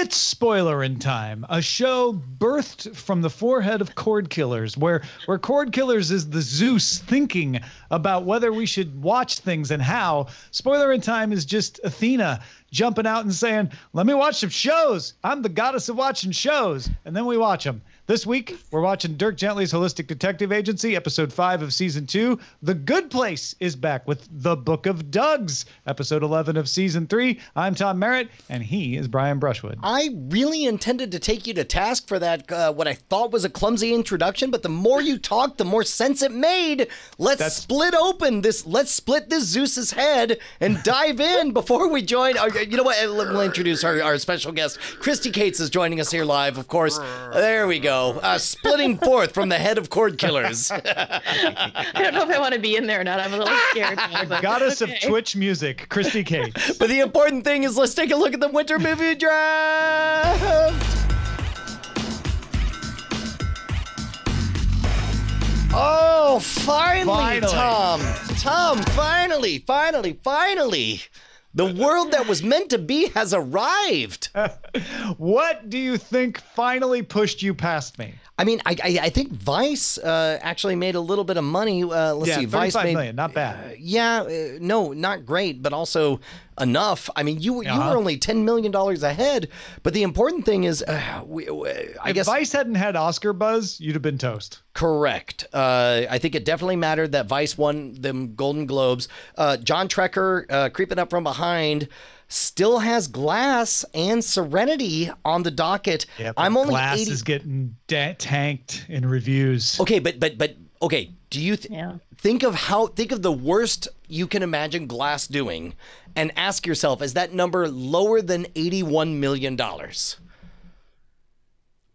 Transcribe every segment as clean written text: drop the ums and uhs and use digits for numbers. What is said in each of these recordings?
It's Spoilerin time, a show birthed from the forehead of Cordkillers, where Cordkillers is the Zeus thinking about whether we should watch things and how. Spoilerin time is just Athena jumping out and saying, let me watch some shows. I'm the goddess of watching shows. And then we watch them. This week, we're watching Dirk Gently's Holistic Detective Agency, episode 5 of season 2. The Good Place is back with The Book of Dougs, episode 11 of season 3. I'm Tom Merritt, and he is Brian Brushwood. I really intended to take you to task for that, what I thought was a clumsy introduction, but the more you talked, the more sense it made. Let's split this Zeus's head and dive in before we join. You know what? We'll introduce our special guest. Christy Cates is joining us here live, of course. There we go. Splitting forth from the head of Cordkillers. I don't know if I want to be in there or not. I'm a little scared. Goddess of Twitch music, Christy Cates. But the important thing is, let's take a look at the winter movie draft. Oh, finally, Tom. Tom, finally. The world that was meant to be has arrived. What do you think finally pushed you past me? I mean, I think Vice actually made a little bit of money. Let's see, Vice made $35 million, not bad. No, not great, but also enough. I mean, you were only $10 million ahead. But the important thing is, I guess Vice hadn't had Oscar buzz, you'd have been toast. Correct. I think it definitely mattered that Vice won them Golden Globes. John Trekker, creeping up from behind, still has Glass and Serenity on the docket. Yeah, I'm only Glass is getting tanked in reviews. Okay, but okay. Do you think of the worst you can imagine Glass doing, and ask yourself, is that number lower than $81 million?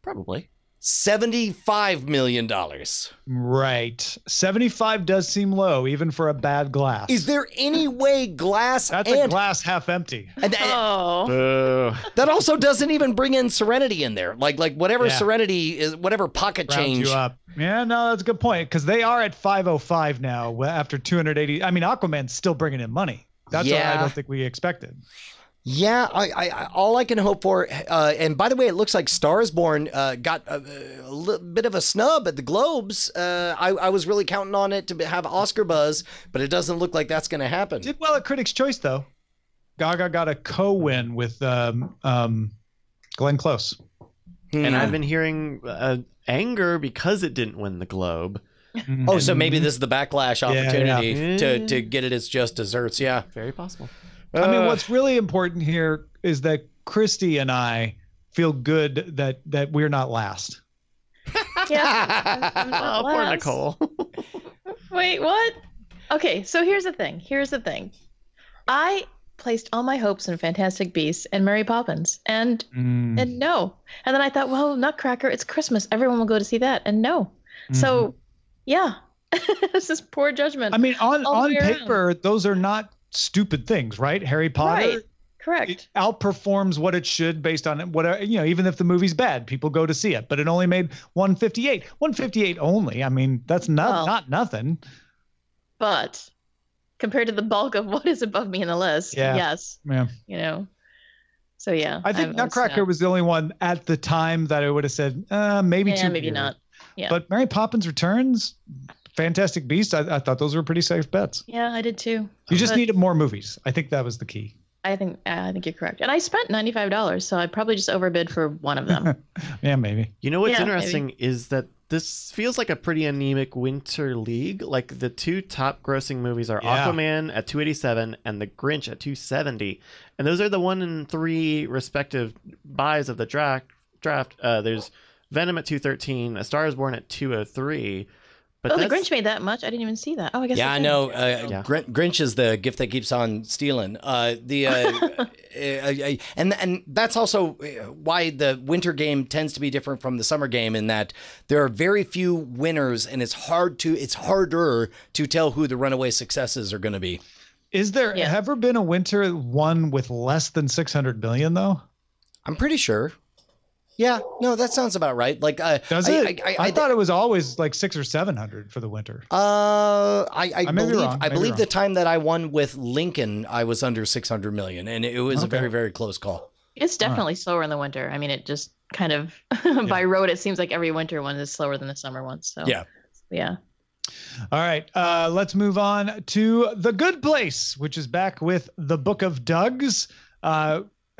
Probably. $75 million. Right. 75 does seem low, even for a bad Glass. Is there any way Glass That's a glass half empty. That also doesn't even bring in Serenity in there. Like whatever Serenity is, whatever pocket change. You up. Yeah, no, that's a good point. Because they are at 505 now after 280. I mean, Aquaman's still bringing in money. That's what I don't think we expected. Yeah, I all I can hope for, and by the way, it looks like Stars Born got a little bit of a snub at the Globes. I was really counting on it to have Oscar buzz, but it doesn't look like that's going to happen. Did well at Critics' Choice, though. Gaga got a co-win with Glenn Close. And I've been hearing anger because it didn't win the Globe. Oh, so maybe this is the backlash opportunity to get it as just desserts. Yeah, very possible. I mean, what's really important here is that Christy and I feel good that we're not last. Yeah. Poor Nicole. Wait, what? Okay, so here's the thing. I placed all my hopes in Fantastic Beasts and Mary Poppins, and no. And then I thought, well, Nutcracker, it's Christmas. Everyone will go to see that, and no. So, yeah. This is poor judgment. I mean, on paper, those are not stupid things, right? Harry Potter, right. Correct. It outperforms what it should based on whatever, even if the movie's bad, people go to see it, but it only made 158 only. I mean, that's not nothing. But compared to the bulk of what is above me in the list, yes. Yeah. So yeah. I think Nutcracker was the only one at the time that I would have said, maybe too maybe weird. Not. Yeah. But Mary Poppins Returns, Fantastic Beasts, I thought those were pretty safe bets. Yeah, I did too. You just needed more movies. I think that was the key. I think you're correct. And I spent $95, so I probably just overbid for one of them. Yeah, maybe. You know what's interesting is that this feels like a pretty anemic winter league. Like the two top grossing movies are Aquaman at 287 and The Grinch at 270. And those are the 1 and 3 respective buys of the draft. There's Venom at 213, A Star is Born at 203. But the Grinch made that much. I didn't even see that. Oh, I guess. Yeah, I know. Grinch is the gift that keeps on stealing. And that's also why the winter game tends to be different from the summer game in that there are very few winners, and it's harder to tell who the runaway successes are going to be. Is there ever been a winter one with less than 600 million though? I'm pretty sure. Yeah, no, that sounds about right. Like, does it? I thought it was always like 600 or 700 for the winter. I believe the time that I won with Lincoln, I was under 600 million, and it was a very, very close call. It's definitely slower in the winter. I mean, it just kind of by road, it seems like every winter one is slower than the summer one. So yeah. All right, let's move on to The Good Place, which is back with The Book of Dougs.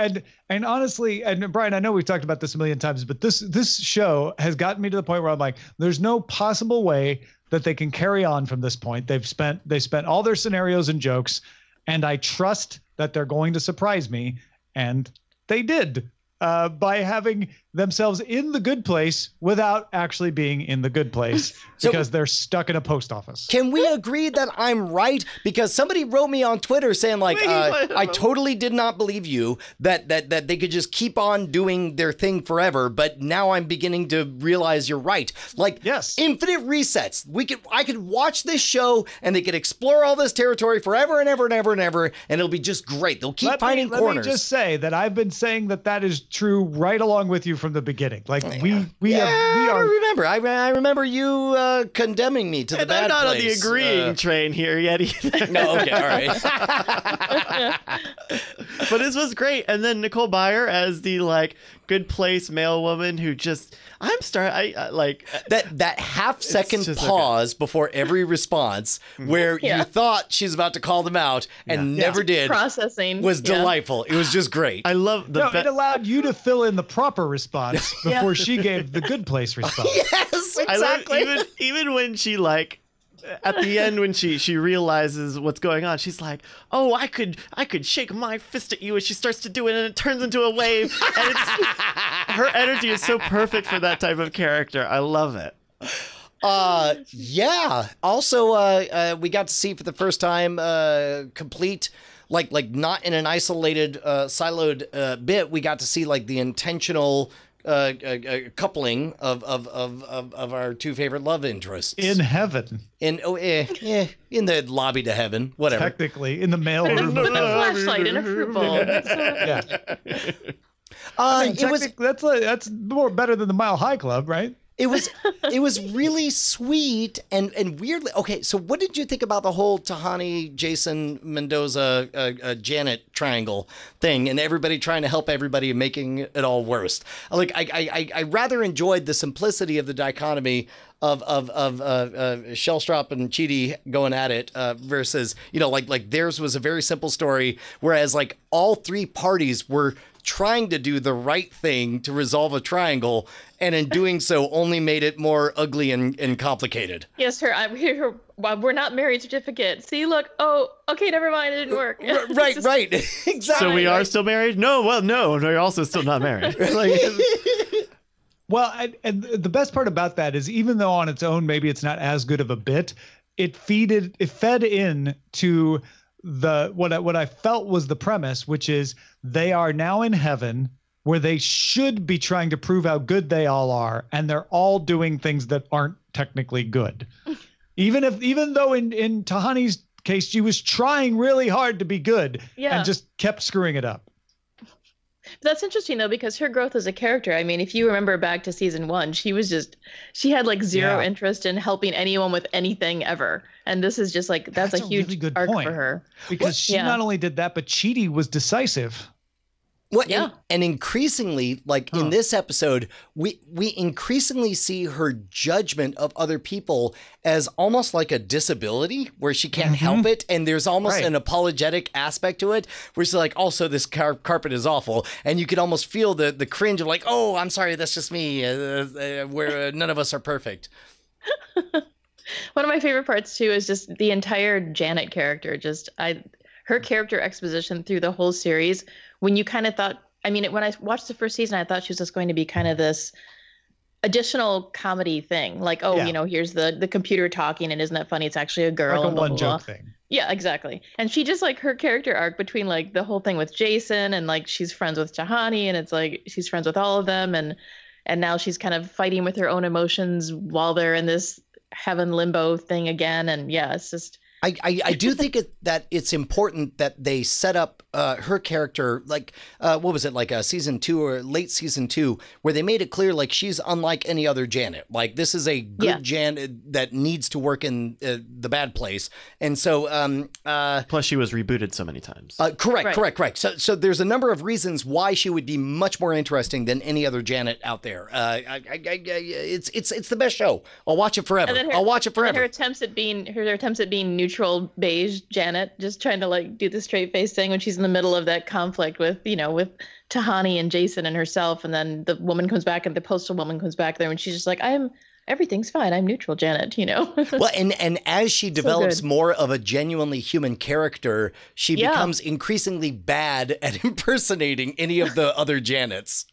And honestly, and Brian, I know we've talked about this a million times, but this show has gotten me to the point where I'm like, there's no possible way that they can carry on from this point. They spent all their scenarios and jokes, and I trust that they're going to surprise me, and they did. By having themselves in the good place without actually being in the good place because they're stuck in a post office. Can we agree that I'm right? Because somebody wrote me on Twitter saying like, I totally did not believe you that they could just keep on doing their thing forever. But now I'm beginning to realize you're right. Like, yes, infinite resets. I could watch this show and they could explore all this territory forever and ever and ever and ever. And it'll be just great. They'll keep finding corners. Let me just say that I've been saying that is true right along with you from the beginning. Like we are. I remember you condemning me to the bad I'm not place. on the agreeing train here yet either. No, okay, all right. But this was great. And then Nicole Byer as the like good place male woman who just I like that half second pause before every response where you thought she's about to call them out and never did. Processing was delightful. It was just great. I love it allowed you to fill in the proper response before she gave the good place response. Yes, exactly. I love, even when she like at the end when she realizes what's going on, she's like, "Oh, I could shake my fist at you," and she starts to do it, and it turns into a wave. And her energy is so perfect for that type of character. I love it. Yeah. Also, we got to see for the first time complete. Like not in an isolated, siloed bit. We got to see like the intentional coupling of our two favorite love interests in heaven. In the lobby to heaven, whatever. Technically, in the mail room. With a flashlight in a fruit bowl. Yeah. That's more better than the Mile High Club, right? It was really sweet and weirdly okay. So what did you think about the whole Tahani, Jason, Mendoza, Janet triangle thing, and everybody trying to help everybody and making it all worse? Like I rather enjoyed the simplicity of the dichotomy of Shellstrop and Chidi going at it versus like theirs was a very simple story, whereas like all three parties were trying to do the right thing to resolve a triangle, and in doing so only made it more ugly and complicated. Yes, we're not married certificate. See, look, oh, okay, never mind, it didn't work. Right. Exactly. So we are still married? No, well, no, we're also still not married. Well, and the best part about that is even though on its own maybe it's not as good of a bit, it fed in to what I felt was the premise, which is they are now in heaven where they should be trying to prove how good they all are, and they're all doing things that aren't technically good. Even though in Tahani's case she was trying really hard to be good and just kept screwing it up. That's interesting though, because her growth as a character, I mean, if you remember back to season 1, she had like zero interest in helping anyone with anything ever. And this is just like, that's a huge really good arc for her. Because she not only did that, but Chidi was decisive. And increasingly, like in this episode, we increasingly see her judgment of other people as almost like a disability where she can't help it. And there's almost an apologetic aspect to it where she's like, also, this carpet is awful. And you could almost feel the cringe of like, oh, I'm sorry, that's just me, where none of us are perfect. One of my favorite parts, too, is just the entire Janet character. Her character exposition through the whole series, when you kind of thought, I mean, when I watched the first season, I thought she was just going to be kind of this additional comedy thing. Like, here's the computer talking, and isn't that funny? It's actually a girl. Like a one-joke thing. Yeah, exactly. And she just like her character arc between like the whole thing with Jason and like she's friends with Tahani, and it's like she's friends with all of them. And now she's kind of fighting with her own emotions while they're in this heaven limbo thing again. And yeah, it's just I do think that it's important that they set up her character like what was it, like season 2 or late season 2, where they made it clear like she's unlike any other Janet. Like this is a good Janet that needs to work in the bad place, and so plus she was rebooted so many times. Correct. So there's a number of reasons why she would be much more interesting than any other Janet out there. It's the best show. I'll watch it forever. I'll watch it forever. Her attempts at being neutral beige Janet, just trying to like do the straight face thing when she's in the middle of that conflict with Tahani and Jason and herself, and then the woman comes back and the postal woman comes back there and she's just like, everything's fine, I'm neutral Janet, Well, and as she develops more of a genuinely human character, she becomes increasingly bad at impersonating any of the other Janets.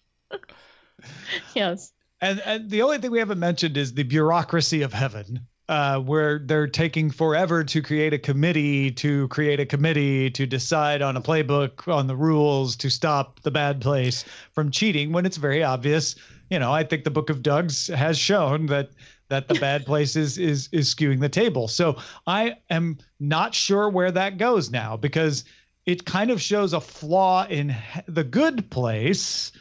Yes. And the only thing we haven't mentioned is the bureaucracy of heaven. Where they're taking forever to create a committee to decide on a playbook, on the rules to stop the bad place from cheating, when it's very obvious. I think the Book of Dougs has shown that the bad place is skewing the table. So I am not sure where that goes now, because it kind of shows a flaw in the good place,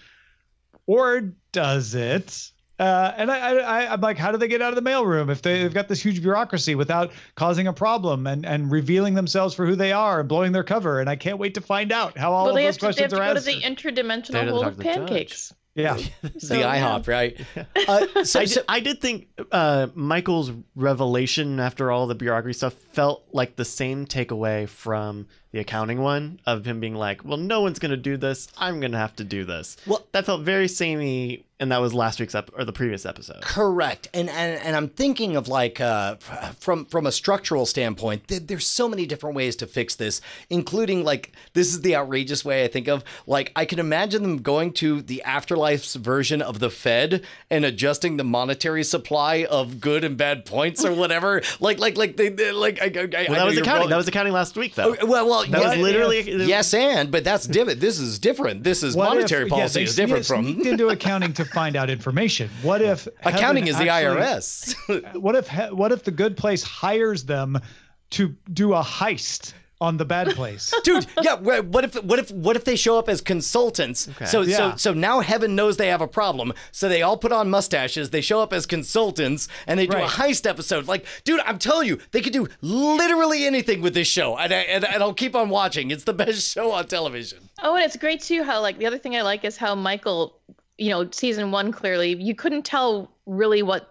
or does it? And I'm like, how do they get out of the mailroom if they've got this huge bureaucracy without causing a problem and revealing themselves for who they are and blowing their cover? And I can't wait to find out how all of those questions are answered. They have to go to the interdimensional hold of pancakes. Yeah. The IHOP, right? I did think Michael's revelation after all the bureaucracy stuff felt like the same takeaway from the accounting one, of him being like, well, no one's going to do this. I'm going to have to do this. Well, that felt very samey, and that was last week's or the previous episode. Correct. And I'm thinking of like from a structural standpoint, there's so many different ways to fix this, including like, this is the outrageous way I think of, like, I can imagine them going to the Afterlife's version of the Fed and adjusting the monetary supply of good and bad points or whatever. That was accounting. That was accounting last week, though. Well, that was literally but that's different. This is different. This is monetary policy is different from into accounting to find out information. What if accounting is the IRS? What if the good place hires them to do a heist on the bad place? Dude, yeah, what if they show up as consultants? Okay. So now heaven knows they have a problem. So they all put on mustaches, they show up as consultants, and they do a heist episode. Like, dude, I'm telling you, they could do literally anything with this show. And I'll keep on watching. It's the best show on television. Oh, and it's great too how, like, the other thing I like is how Michael, season 1, clearly you couldn't tell really what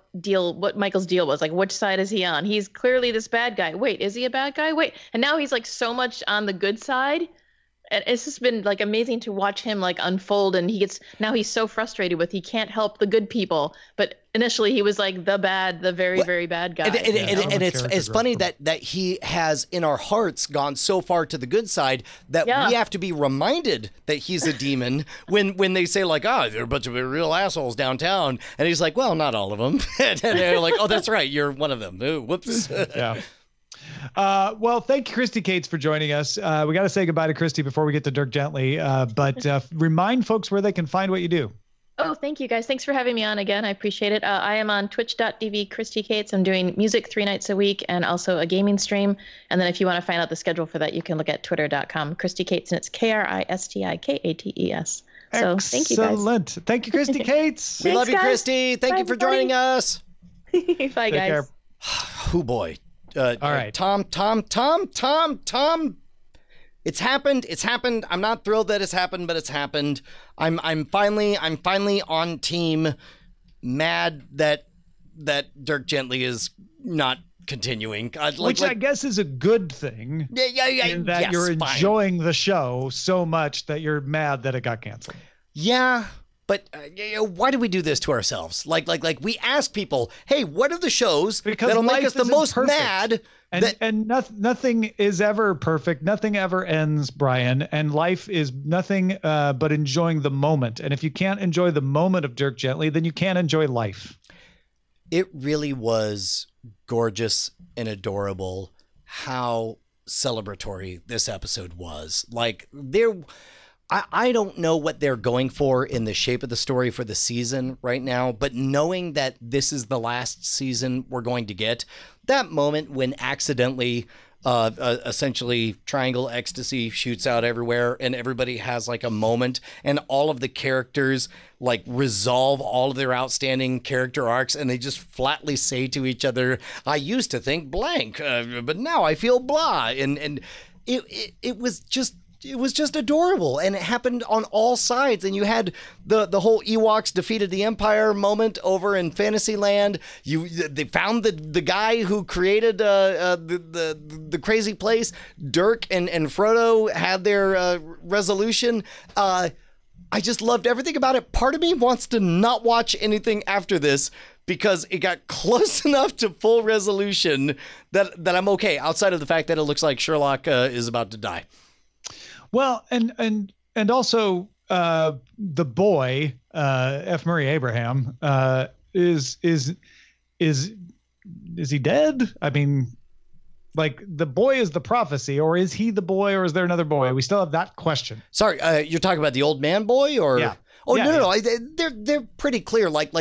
Michael's deal was, like which side is he on. He's clearly this bad guy. Wait, is he a bad guy? Wait. And now he's like so much on the good side, and it's just been like amazing to watch him like unfold. And he's so frustrated with, he can't help the good people, but initially he was like the very very bad guy. And it's funny that he has in our hearts gone so far to the good side that we have to be reminded that he's a demon when they say like, there are a bunch of real assholes downtown, and he's like, well, not all of them. And they're like, oh, that's right, you're one of them. Ooh, whoops. Yeah. Well, thank you, Christy Cates, for joining us. We got to say goodbye to Christy before we get to Dirk Gently, but remind folks where they can find what you do. Oh, thank you, guys. Thanks for having me on again. I appreciate it. I am on twitch.tv, Christy Cates. I'm doing music 3 nights a week and also a gaming stream. And then if you want to find out the schedule for that, you can look at twitter.com, Christy Cates, and it's KRISTIKATES. So thank you, guys. Excellent. Thank you, Christy Cates. We love you, Christy. Thank you for joining us. Bye, guys. Oh, boy. All right. Tom. It's happened. I'm not thrilled that it's happened, but it's happened. I'm finally on team mad that Dirk Gently is not continuing. Which I guess is a good thing. Yeah. In that you're enjoying the show so much that you're mad that it got canceled. Yeah. But why do we do this to ourselves? Like we ask people, hey, what are the shows that'll make us the most mad? And nothing is ever perfect. Nothing ever ends, Brian. And life is nothing but enjoying the moment. And if you can't enjoy the moment of Dirk Gently, then you can't enjoy life. It really was gorgeous and adorable how celebratory this episode was. Like, I don't know what they're going for in the shape of the story for the season right now, but knowing that this is the last season we're going to get, that moment when accidentally essentially triangle ecstasy shoots out everywhere, and everybody has like a moment, and all of the characters like resolve all of their outstanding character arcs, and they just flatly say to each other, I used to think blank, but now I feel blah. And it was just adorable, and it happened on all sides. And you had the whole Ewoks defeated the Empire moment over in Fantasyland. They found the guy who created the crazy place. Dirk and Frodo had their resolution. I just loved everything about it. Part of me wants to not watch anything after this because it got close enough to full resolution that I'm okay, outside of the fact that it looks like Sherlock is about to die. Well, and also the boy, F. Murray Abraham, is he dead? I mean, like, the boy is the prophecy, or is he the boy, or is there another boy? We still have that question. Sorry, you're talking about the old man boy, or? Yeah. Oh, yeah, no. They're pretty clear. Like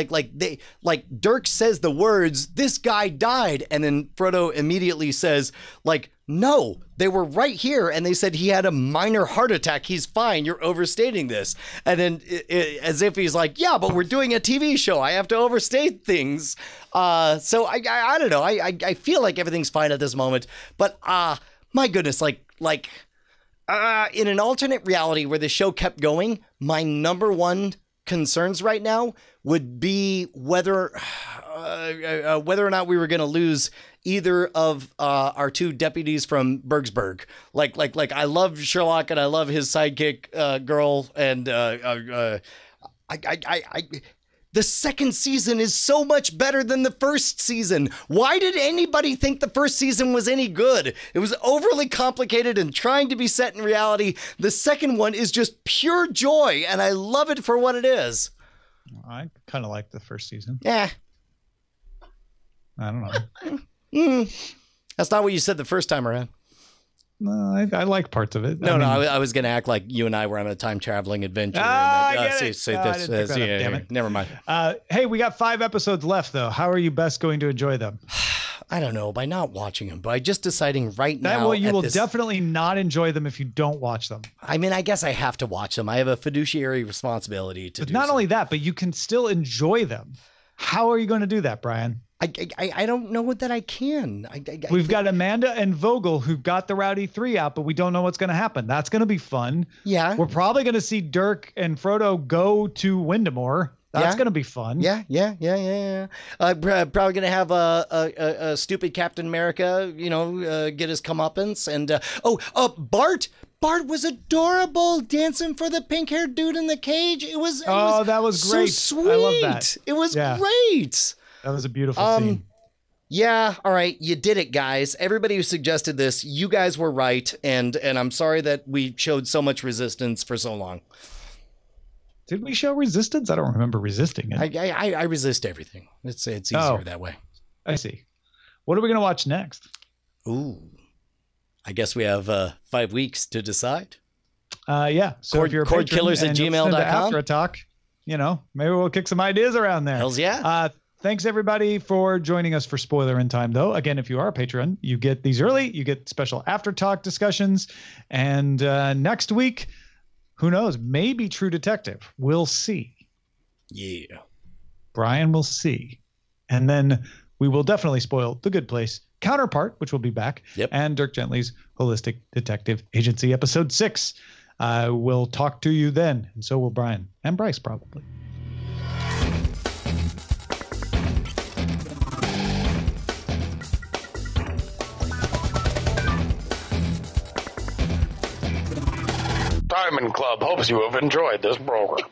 Dirk says the words, "This guy died," and then Frodo immediately says, like, "No, they were right here, and they said he had a minor heart attack. He's fine. You're overstating this." And then, as if he's like, "Yeah, but we're doing a TV show. I have to overstate things." So I don't know. I feel like everything's fine at this moment, but my goodness, like. In an alternate reality where the show kept going, my number one concerns right now would be whether or not we were going to lose either of our two deputies from Bergsburg. Like I love Sherlock and I love his sidekick girl, and the second season is so much better than the first season. Why did anybody think the first season was any good? It was overly complicated and trying to be set in reality. The second one is just pure joy, and I love it for what it is. I kind of like the first season. Yeah. I don't know. That's not what you said the first time around. No, I like parts of it. I was going to act like you and I were on a time traveling adventure. Never mind. Hey, we got 5 episodes left, though. How are you best going to enjoy them? I don't know, by not watching them, by just deciding right now. Well, you will definitely not enjoy them if you don't watch them. I mean, I guess I have to watch them. I have a fiduciary responsibility to do. Not only that, but you can still enjoy them. How are you going to do that, Brian? I don't know that I can. We've got Amanda and Vogel who got the Rowdy 3 out, but we don't know what's going to happen. That's going to be fun. Yeah. We're probably going to see Dirk and Frodo go to Windemore. That's going to be fun. Yeah. Probably going to have a stupid Captain America, get his comeuppance. And Bart was adorable, dancing for the pink-haired dude in the cage. That was great. So sweet. I love that. It was great. That was a beautiful scene. Yeah, all right, you did it, guys. Everybody who suggested this, you guys were right, and I'm sorry that we showed so much resistance for so long. Did we show resistance? I don't remember resisting it. I resist everything. It's easier that way. I see. What are we going to watch next? Ooh, I guess we have 5 weeks to decide. Yeah. So if you're a Cordkillers at gmail.com. After a talk, maybe we'll kick some ideas around there. Hells yeah. Thanks, everybody, for joining us for Spoilerin Time, though. Again, if you are a patron, you get these early. You get special after talk discussions. And next week, who knows? Maybe True Detective. We'll see. Yeah. Brian will see. And then we will definitely spoil The Good Place Counterpart, which will be back. Yep. And Dirk Gently's Holistic Detective Agency, Episode 6. We'll talk to you then. And so will Brian. And Bryce, probably. Diamond Club hopes you have enjoyed this program.